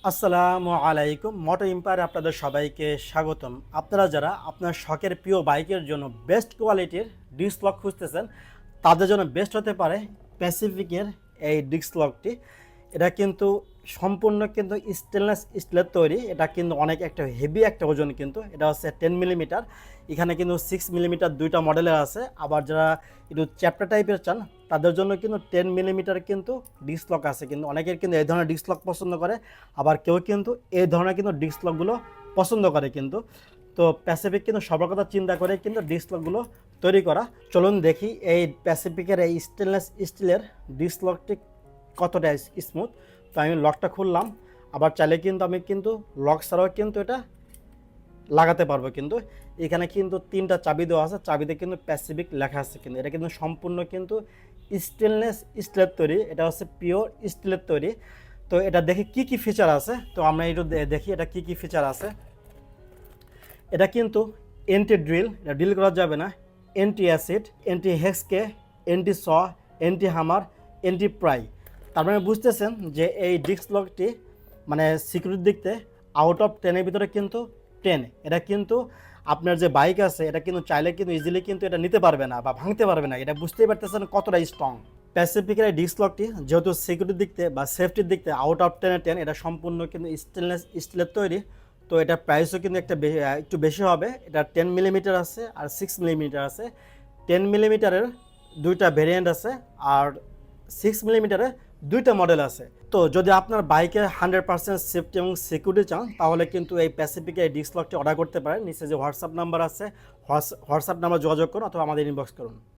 আসসালামু আলাইকুম। মোটো এম্পায়ারে আপনাদের সবাইকে স্বাগতম। আপনারা যারা আপনার শখের প্রিয় বাইকের জন্য বেস্ট কোয়ালিটির ডিস্ক লক খুঁজতেছেন, তাদের জন্য বেস্ট হতে পারে প্যাসিফিকের এই ডিস্ক লকটি। এটা কিন্তু সম্পূর্ণ কিন্তু স্টেনলেস স্টিলের তৈরি। এটা কিন্তু অনেক একটা হেভি একটা ওজন, কিন্তু এটা হচ্ছে 10 মিলিমিটার। এখানে কিন্তু 6 মিলিমিটার দুইটা মডেলের আছে। আবার যারা একটু চ্যাপ্টার টাইপের চান, তাদের জন্য কিন্তু 10 মিলিমিটার কিন্তু ডিস্ক লক আছে। কিন্তু অনেকের কিন্তু এই ধরনের ডিস্ক লক পছন্দ করে, আবার কেউ কিন্তু এই ধরনের কিন্তু ডিস্ক লকগুলো পছন্দ করে। কিন্তু তো প্যাসিফিক কিন্তু সবার কথা চিন্তা করে কিন্তু ডিস্ক লকগুলো তৈরি করা। চলুন দেখি এই প্যাসিফিকের এই স্টেনলেস স্টিলের ডিস্ক লকটি কতটা স্মুথ। তো আমি লকটা খুললাম। আবার চাইলে কিন্তু আমি কিন্তু লক ছাড়াও কিন্তু এটা লাগাতে পারবো। কিন্তু এখানে কিন্তু 3টা চাবি দেওয়া আছে, চাবিতে কিন্তু প্যাসিফিক লেখা আছে। কিন্তু এটা কিন্তু সম্পূর্ণ কিন্তু স্টেনলেস স্টিলের তৈরি, এটা হচ্ছে পিওর স্টিলের তৈরি। তো এটা দেখি কি কি ফিচার আছে। তো আমরা একটু দেখি এটা কি কি ফিচার আছে। এটা কিন্তু এন্টি ড্রিল, এটা ড্রিল করা যাবে না। এন্টি অ্যাসিড, এন্টি হেক্সকে, এন্টি স, এন্টি হামার, এন্টি প্রাই। তার মানে বুঝতেছেন যে এই ডিস্ক লকটি মানে সিকিউরিটির দিক থেকে আউট অফ 10-এর ভিতরে কিন্তু 10। এটা কিন্তু আপনার যে বাইক আছে, এটা কিন্তু চাইলে কিন্তু ইজিলি কিন্তু এটা নিতে পারবে না বা ভাঙতে পারবে না। এটা বুঝতেই পারতেছেন কতটা স্ট্রং। প্যাসিফিকের এই ডিস্ক লকটি যেহেতু সিকিউরিটির দিক থেকে বা সেফটির দিক থেকে আউট অফ 10-এ 10, এটা সম্পূর্ণ কিন্তু স্টেনলেস স্টিলের তৈরি। তো এটা প্রাইসও কিন্তু একটু বেশি হবে। এটা 10 মিলিমিটার আছে আর 6 মিলিমিটার আছে। 10 মিলিমিটারের দুইটা ভেরিয়েন্ট আছে, আর 6 মিলিমিটারের দুইটা মডেল আছে। তো যদি আপনার বাইকে 100% সেফটি এবং সিকিউরিটি চান, তাহলে কিন্তু এই প্যাসিফিকের এই ডিস্ক লকটি অর্ডার করতে পারেন। নিচে যে হোয়াটসঅ্যাপ নাম্বার আছে, হোয়াটসঅ্যাপ নাম্বার যোগাযোগ করুন অথবা আমাদের ইনবক্স করুন।